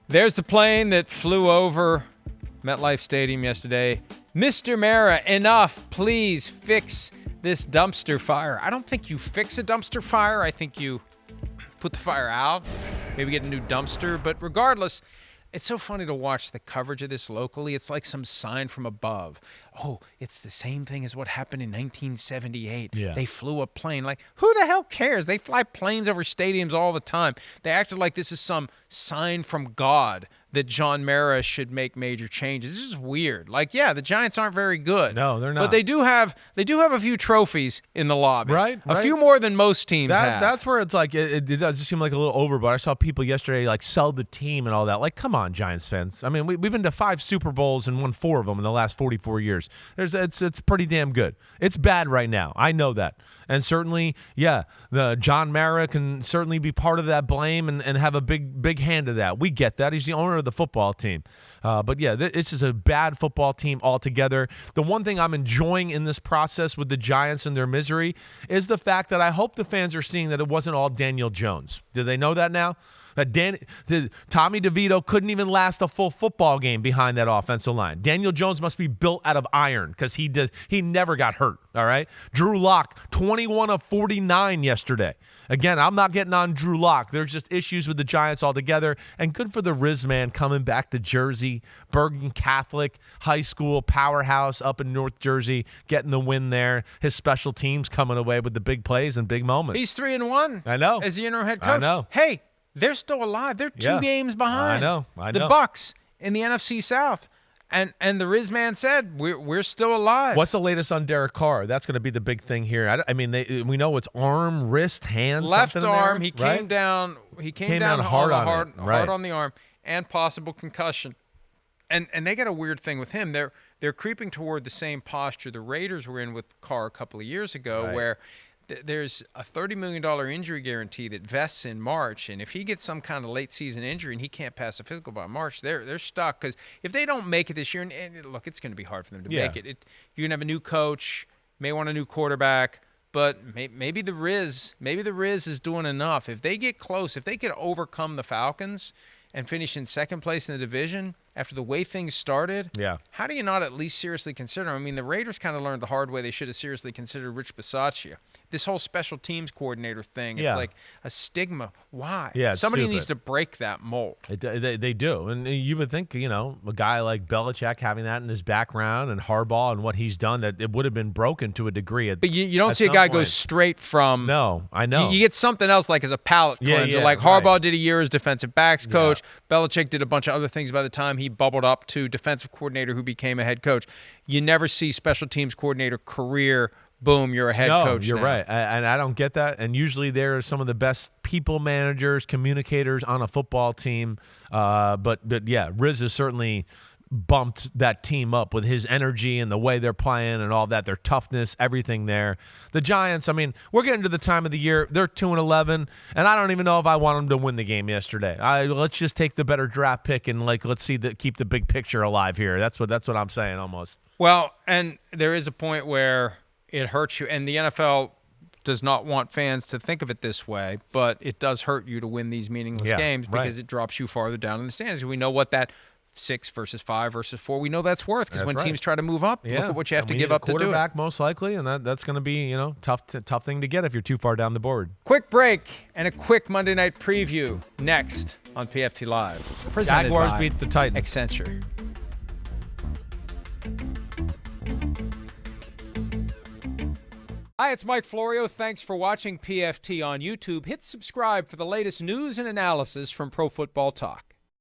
There's the plane that flew over MetLife Stadium yesterday. Mr. Mara, enough. Please fix this dumpster fire. I don't think you fix a dumpster fire. I think you put the fire out, maybe get a new dumpster. But regardless, it's so funny to watch the coverage of this locally. It's like some sign from above. Oh, it's the same thing as what happened in 1978. Yeah. They flew a plane. Like, who the hell cares? They fly planes over stadiums all the time. They acted like this is some sign from God that John Mara should make major changes. This is weird. Like, yeah, the Giants aren't very good. No, they're not. But they do have a few trophies in the lobby. Right. A few more than most teams have. That's where it's like, it does just seem like a little over, but I saw people yesterday like sell the team and all that. Like, come on, Giants fans. I mean, we've been to 5 Super Bowls and won 4 of them in the last 44 years. It's pretty damn good. It's bad right now. I know that. And certainly, yeah, the John Mara can certainly be part of that blame and have a big hand of that. We get that. He's the owner of the football team. But yeah, this is a bad football team altogether. The one thing I'm enjoying in this process with the Giants and their misery is the fact that I hope the fans are seeing that it wasn't all Daniel Jones. Do they know that now? That Tommy DeVito couldn't even last a full football game behind that offensive line. Daniel Jones must be built out of iron because he never got hurt, all right? Drew Lock, 21 of 49 yesterday. Again, I'm not getting on Drew Lock. There's just issues with the Giants altogether, and good for the Riz man coming back to Jersey, Bergen Catholic High School powerhouse up in North Jersey, getting the win there. His special teams coming away with the big plays and big moments. He's 3-1. I know. As the interim head coach. I know. Hey, they're still alive. They're 2 games behind. I know. The Bucks in the NFC South. And the Riz man said, we're still alive. What's the latest on Derek Carr? That's going to be the big thing here. I mean, we know it's arm, wrist, hand, left arm. There, He came down. He came down hard on the arm, and possible concussion. And they got a weird thing with him. They're creeping toward the same posture the Raiders were in with Carr a couple of years ago, where there's a $30 million injury guarantee that vests in March, and if he gets some kind of late season injury and he can't pass a physical by March, they're stuck. Because if they don't make it this year, and look, it's going to be hard for them to make it. You're going to have a new coach, may want a new quarterback, but maybe the Riz is doing enough. If they get close, if they could overcome the Falcons and finish in second place in the division after the way things started, how do you not at least seriously consider? I mean, the Raiders kind of learned the hard way. They should have seriously considered Rich Bisaccia. This whole special teams coordinator thing, it's like a stigma. Why? Yeah, somebody stupid. needs to break that mold. They do. And you would think, a guy like Belichick having that in his background and Harbaugh and what he's done, that it would have been broken to a degree. But you don't see a guy go straight from. No, I know. You get something else like as a palate cleanser. Like Harbaugh did a year as defensive backs coach. Belichick did a bunch of other things by the time he bubbled up to defensive coordinator who became a head coach. You never see special teams coordinator career. Boom, you're a head coach. You're now. right. And I don't get that. And usually they're some of the best people managers, communicators on a football team. But yeah, Riz has certainly bumped that team up with his energy and the way they're playing and all that, their toughness, everything there. The Giants, I mean, we're getting to the time of the year. They're 2-11, and I don't even know if I want them to win the game yesterday. Let's just take the better draft pick and let's see keep the big picture alive here. That's what I'm saying almost. Well, and there is a point where it hurts you, and the NFL does not want fans to think of it this way, but it does hurt you to win these meaningless games because it drops you farther down in the standings. We know what that 6 versus 5 versus 4, we know that's worth, because when teams try to move up, look at what you have to give up to do it. Quarterback most likely, and that's going to be tough thing to get if you're too far down the board. Quick break and a quick Monday night preview next on PFT Live. Presented Jaguars by beat the Titans. Accenture. Hi, it's Mike Florio. Thanks for watching PFT on YouTube. Hit subscribe for the latest news and analysis from Pro Football Talk.